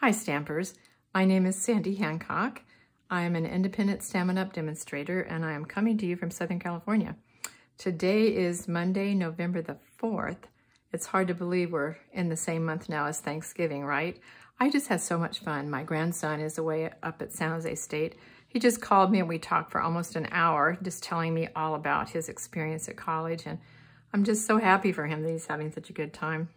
Hi Stampers, my name is Sandy Hancock. I am an independent Stampin' Up! Demonstrator and I am coming to you from Southern California. Today is Monday, November the 4th. It's hard to believe we're in the same month now as Thanksgiving, right? I just had so much fun. My grandson is away up at San Jose State. He just called me and we talked for almost an hour just telling me all about his experience at college, and I'm just so happy for him that he's having such a good time.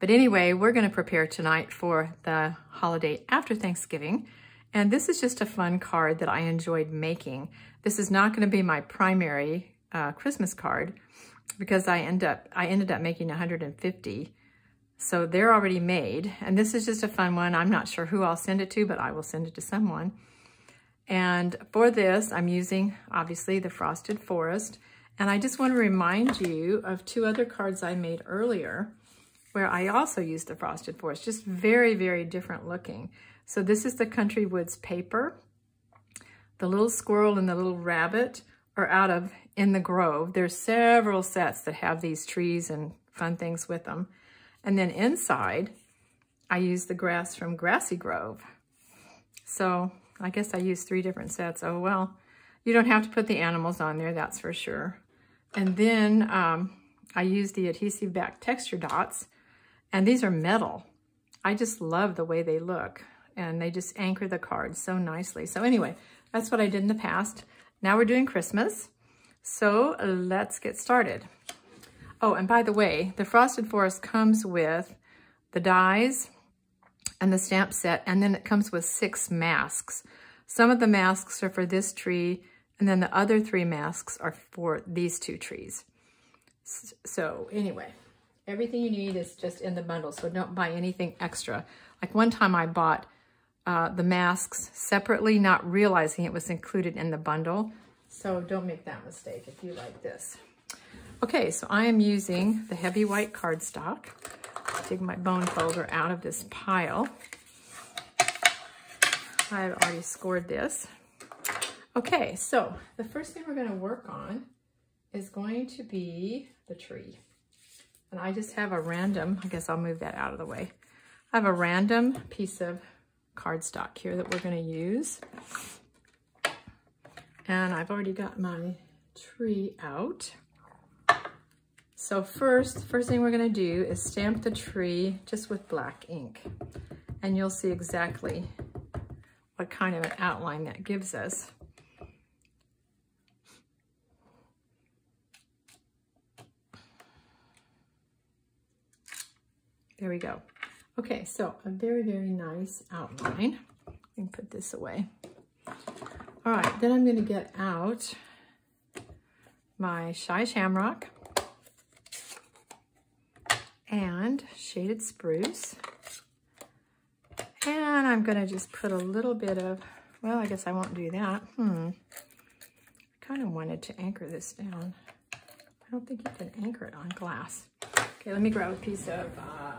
But anyway, we're going to prepare tonight for the holiday after Thanksgiving. And this is just a fun card that I enjoyed making. This is not going to be my primary Christmas card because I ended up making 150. So they're already made. And this is just a fun one. I'm not sure who I'll send it to, but I will send it to someone. And for this, I'm using, obviously, the Frosted Forest. And I just want to remind you of two other cards I made earlier where I also used the Frosted Forest, just very, very different looking. So this is the Country Woods paper. The little squirrel and the little rabbit are out of In the Grove. There's several sets that have these trees and fun things with them. And then inside, I used the grass from Grassy Grove. So I guess I used 3 different sets. Oh, well, you don't have to put the animals on there, that's for sure. And then I used the adhesive back texture dots. And these are metal. I just love the way they look. And they just anchor the cards so nicely. So anyway, that's what I did in the past. Now we're doing Christmas. So let's get started. Oh, and by the way, the Frosted Forest comes with the dies and the stamp set, and then it comes with 6 masks. Some of the masks are for this tree, and then the other 3 masks are for these 2 trees. So anyway, everything you need is just in the bundle, so don't buy anything extra. Like one time I bought the masks separately, not realizing it was included in the bundle. So don't make that mistake if you like this. Okay, so I am using the heavy white cardstock. Take my bone folder out of this pile. I've already scored this. Okay, so the first thing we're going to work on is going to be the tree. And I just have a random, I guess I'll move that out of the way. I have a random piece of cardstock here that we're going to use. And I've already got my tree out. So first thing we're going to do is stamp the tree just with black ink. And you'll see exactly what kind of an outline that gives us. There we go. Okay, so a very, very nice outline. I can put this away. All right, then I'm going to get out my Shy Shamrock and Shaded Spruce. And I'm going to just put a little bit of, well, I guess I won't do that. I kind of wanted to anchor this down. I don't think you can anchor it on glass. Okay, let me grab a piece of,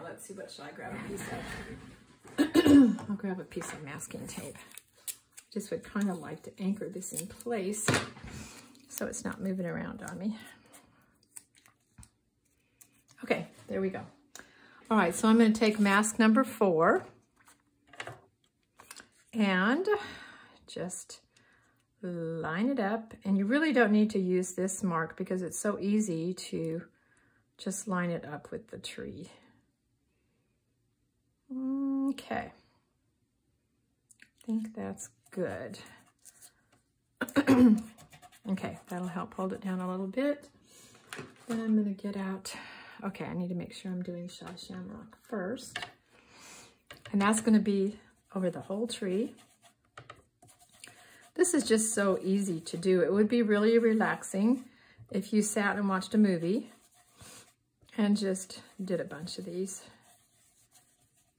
let's see, what should I grab a piece of? I'll grab a piece of masking tape. Just would kind of like to anchor this in place so it's not moving around on me. Okay, there we go. All right, so I'm going to take mask number 4 and just line it up. And you really don't need to use this mark because it's so easy to just line it up with the tree. Okay. I think that's good. Okay, that'll help hold it down a little bit. Then I'm going to get out, okay, I need to make sure I'm doing Shy Shamrock first. And that's going to be over the whole tree. This is just so easy to do. It would be really relaxing if you sat and watched a movie and just did a bunch of these.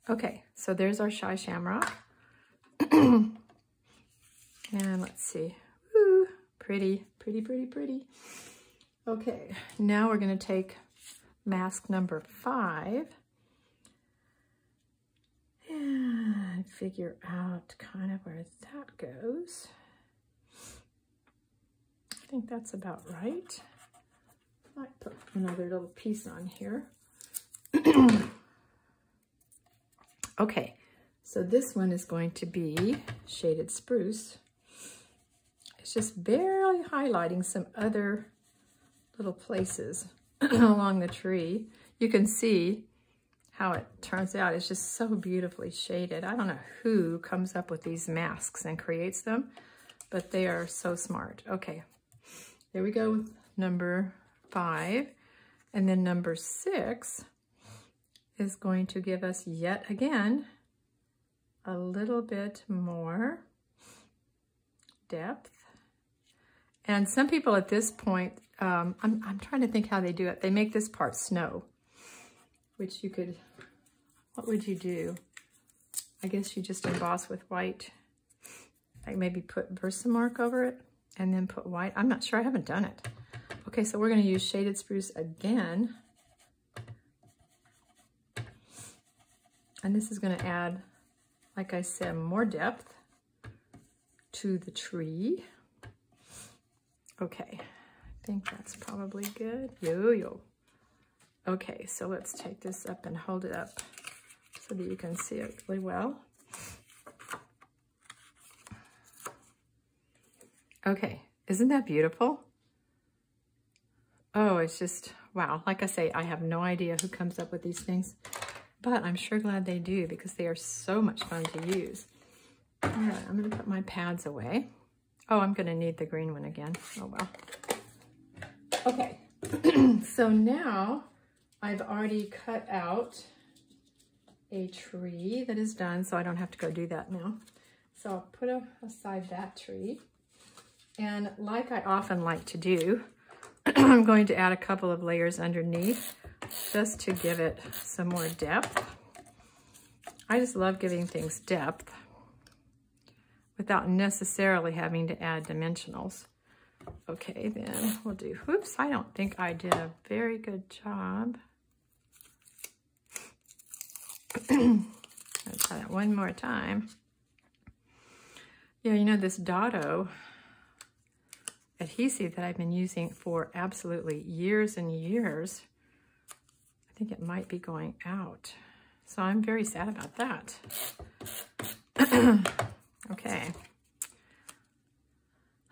Okay, so there's our Shy Shamrock. And let's see. Ooh, pretty, pretty, pretty, pretty. Okay, now we're going to take mask number 5 and figure out kind of where that goes. I think that's about right. Might put another little piece on here. Okay, so this one is going to be shaded spruce. It's just barely highlighting some other little places along the tree. You can see how it turns out. It's just so beautifully shaded. I don't know who comes up with these masks and creates them, but they are so smart. Okay, here we go with number 5. And then number 6 is going to give us yet again a little bit more depth. And some people at this point, I'm trying to think how they do it. They make this part snow, which you could, what would you do? I guess you just emboss with white. Like maybe put Versamark over it and then put white. I'm not sure, I haven't done it. Okay, so we're gonna use shaded spruce again. And this is gonna add, like I said, more depth to the tree. Okay, I think that's probably good. Yo. Okay, so let's take this up and hold it up so that you can see it really well. Okay, isn't that beautiful? Oh, it's just, wow. Like I say, I have no idea who comes up with these things, but I'm sure glad they do because they are so much fun to use. All right, I'm gonna put my pads away. Oh, I'm gonna need the green one again. Oh, well. Okay, so now I've already cut out a tree that is done, so I don't have to go do that now. So I'll put aside that tree. And like I often like to do, I'm going to add a couple of layers underneath just to give it some more depth. I just love giving things depth without necessarily having to add dimensionals. Okay, then we'll do, whoops, I don't think I did a very good job. Let's try that one more time. Yeah, you know, this Dotto adhesive that I've been using for absolutely years and years, I think it might be going out. So I'm very sad about that. Okay.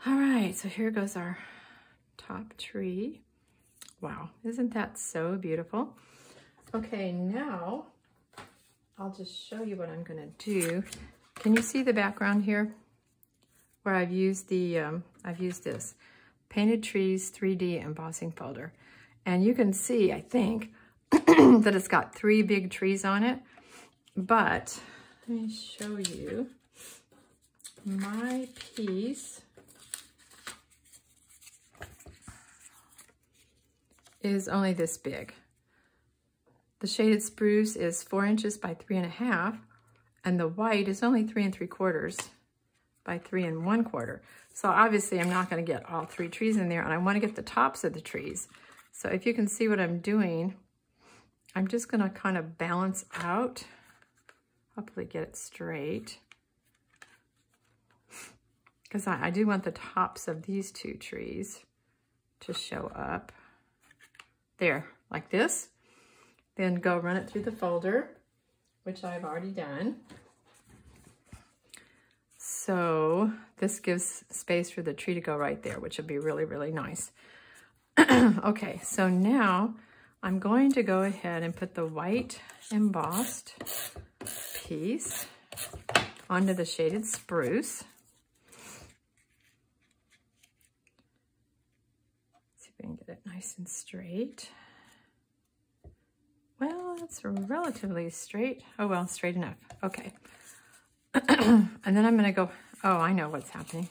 All right, so here goes our top tree. Wow, isn't that so beautiful? Okay, now I'll just show you what I'm gonna do. Can you see the background here? Where I've used the, I've used this Painted Trees 3D embossing folder. And you can see, I think, that it's got 3 big trees on it. But let me show you my piece is only this big. The shaded spruce is 4 inches by 3.5, and the white is only 3 3/4 by 3 1/4. So obviously I'm not going to get all 3 trees in there, and I want to get the tops of the trees. So if you can see what I'm doing, I'm just going to kind of balance out, hopefully get it straight, because I do want the tops of these 2 trees to show up. There, like this. Then go run it through the folder, which I've already done. So this gives space for the tree to go right there, which would be really, really nice. Okay, so now I'm going to go ahead and put the white embossed piece onto the shaded spruce. See if we can get it nice and straight. Well, it's relatively straight. Oh, well, straight enough. Okay. And then I'm going to go, oh, I know what's happening.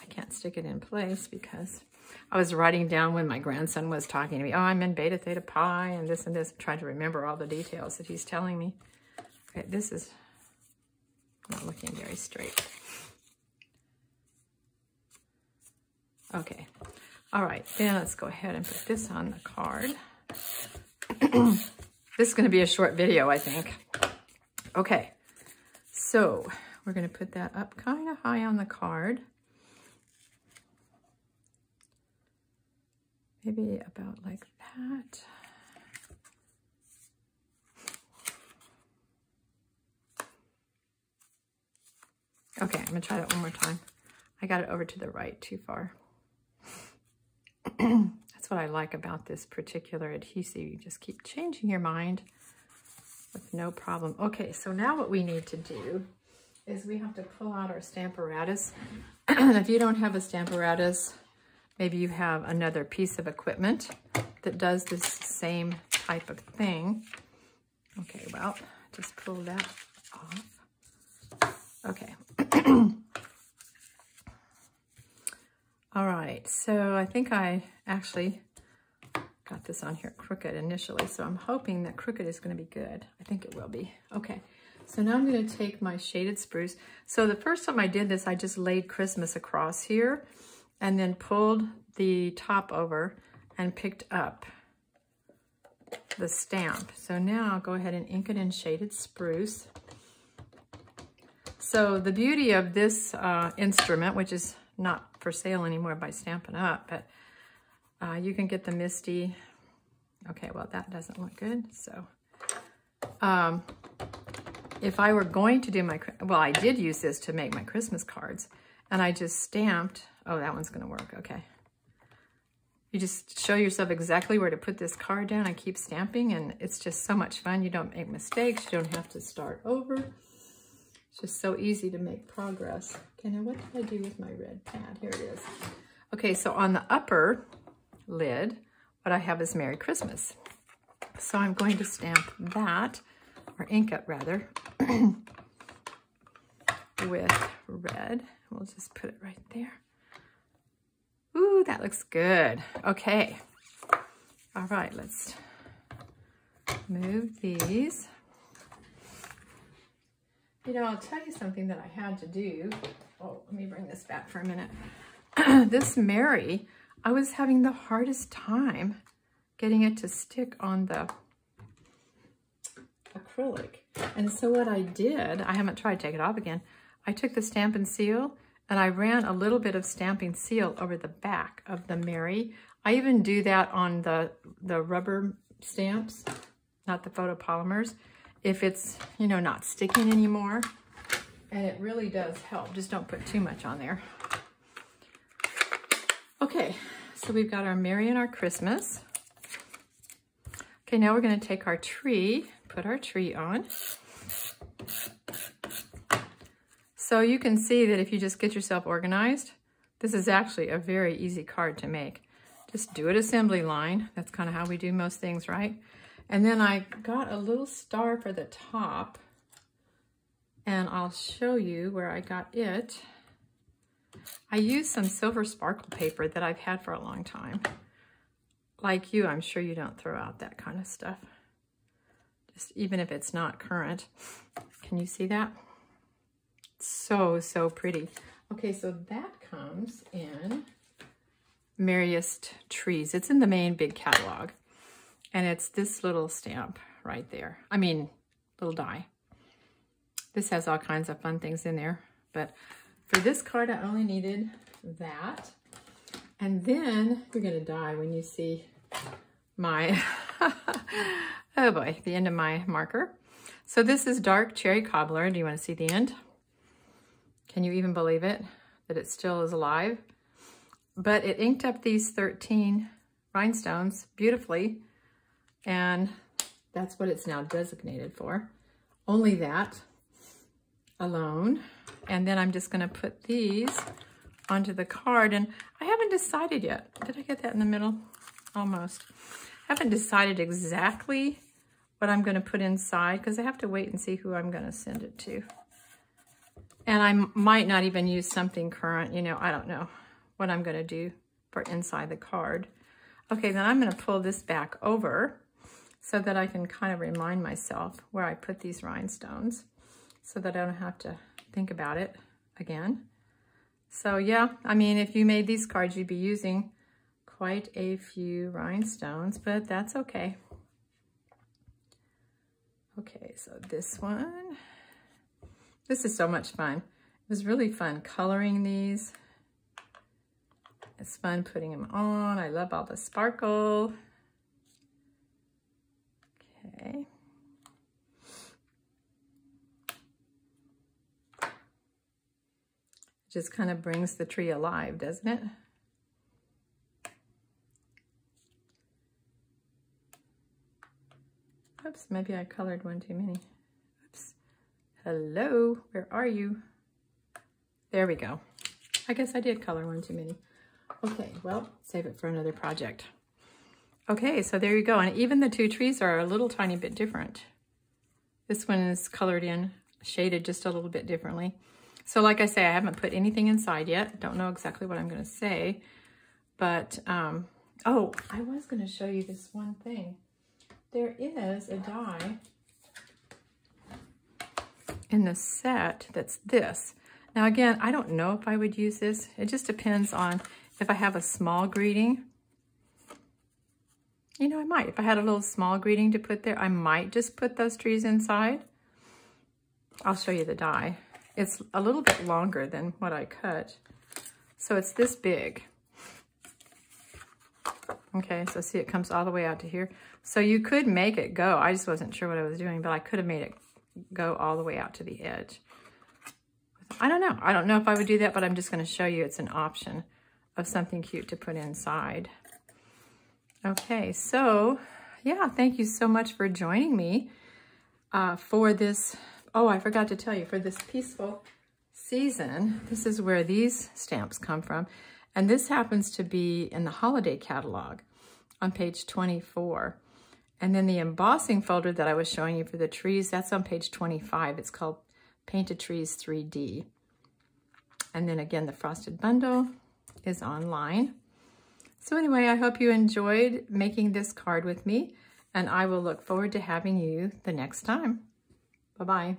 I can't stick it in place because I was writing down when my grandson was talking to me, oh, I'm in beta theta pi and this, trying to remember all the details that he's telling me. Okay, this is not looking very straight. Okay. All right, then let's go ahead and put this on the card. This is going to be a short video, I think. Okay, so we're going to put that up kind of high on the card. Maybe about like that. Okay, I'm gonna try that one more time. I got it over to the right too far. That's what I like about this particular adhesive. You just keep changing your mind with no problem. Okay, so now what we need to do is we have to pull out our Stamparatus. If you don't have a Stamparatus, maybe you have another piece of equipment that does this same type of thing. Okay, well, just pull that off. Okay. All right, so I think I actually got this on here crooked initially, so I'm hoping that crooked is going to be good. I think it will be. Okay, so now I'm going to take my shaded spruce. So the first time I did this, I just laid Christmas across here and then pulled the top over and picked up the stamp. So now I'll go ahead and ink it in shaded spruce. So the beauty of this instrument, which is not for sale anymore by Stampin' Up, but you can get the Misty. Okay, well, that doesn't look good. So if I were going to do my, well, I did use this to make my Christmas cards, and I just stamped. Oh, that one's gonna work, okay. You just show yourself exactly where to put this card down and keep stamping, and it's just so much fun. You don't make mistakes, you don't have to start over. It's just so easy to make progress. Okay, now what did I do with my red pad? Here it is. Okay, so on the upper lid, what I have is Merry Christmas. So I'm going to stamp that, or ink it rather, with red. We'll just put it right there. Ooh, that looks good. Okay. All right, let's move these. You know, I'll tell you something that I had to do. Oh, let me bring this back for a minute. This Mary, I was having the hardest time getting it to stick on the acrylic. And so what I did, I haven't tried to take it off again. I took the Stampin' Seal and I ran a little bit of Stampin' Seal over the back of the Mary. I even do that on the rubber stamps, not the photopolymers, if it's, you know, not sticking anymore. And it really does help. Just don't put too much on there. Okay, so we've got our Mary and our Christmas. Okay, now we're gonna take our tree, put our tree on. So you can see that if you just get yourself organized, this is actually a very easy card to make. Just do an assembly line. That's kind of how we do most things, right? And then I got a little star for the top, and I'll show you where I got it. I used some silver sparkle paper that I've had for a long time. Like you, I'm sure you don't throw out that kind of stuff. Just even if it's not current. Can you see that? So, so pretty. Okay, so that comes in Merriest Trees. It's in the main big catalog. And it's this little stamp right there. I mean, little die. This has all kinds of fun things in there. But for this card, I only needed that. And then you're gonna die when you see my, oh boy, the end of my marker. So this is Dark Cherry Cobbler. Do you wanna see the end? Can you even believe it, that it still is alive? But it inked up these 13 rhinestones beautifully, and that's what it's now designated for. Only that alone. And then I'm just gonna put these onto the card, and I haven't decided yet. Did I get that in the middle? Almost. I haven't decided exactly what I'm gonna put inside, because I have to wait and see who I'm gonna send it to. And I might not even use something current, you know, I don't know what I'm gonna do for inside the card. Okay, then I'm gonna pull this back over so that I can kind of remind myself where I put these rhinestones so that I don't have to think about it again. So yeah, I mean, if you made these cards, you'd be using quite a few rhinestones, but that's okay. Okay, so this one. This is so much fun. It was really fun coloring these. It's fun putting them on. I love all the sparkle. Okay. It just kind of brings the tree alive, doesn't it? Oops, maybe I colored one too many. Oops. Hello, where are you? There we go. I guess I did color one too many. Okay, well, save it for another project. Okay, so there you go. And even the two trees are a little tiny bit different. This one is colored in, shaded just a little bit differently. So like I say, I haven't put anything inside yet. Don't know exactly what I'm going to say. But, oh, I was going to show you this one thing. There is a die in the set that's this. Now again, I don't know if I would use this. It just depends on if I have a small greeting. You know, I might. If I had a little small greeting to put there, I might just put those trees inside. I'll show you the die. It's a little bit longer than what I cut. So it's this big. Okay, so see it comes all the way out to here. So you could make it go. I just wasn't sure what I was doing, but I could have made it go all the way out to the edge. I don't know. I don't know if I would do that, but I'm just going to show you it's an option of something cute to put inside. Okay, so yeah, thank you so much for joining me for this. Oh, I forgot to tell you, for this peaceful season, this is where these stamps come from. And this happens to be in the holiday catalog on page 24. And then the embossing folder that I was showing you for the trees, that's on page 25. It's called Painted Trees 3D. And then again, the frosted bundle is online. So anyway, I hope you enjoyed making this card with me, and I will look forward to having you the next time. Bye-bye.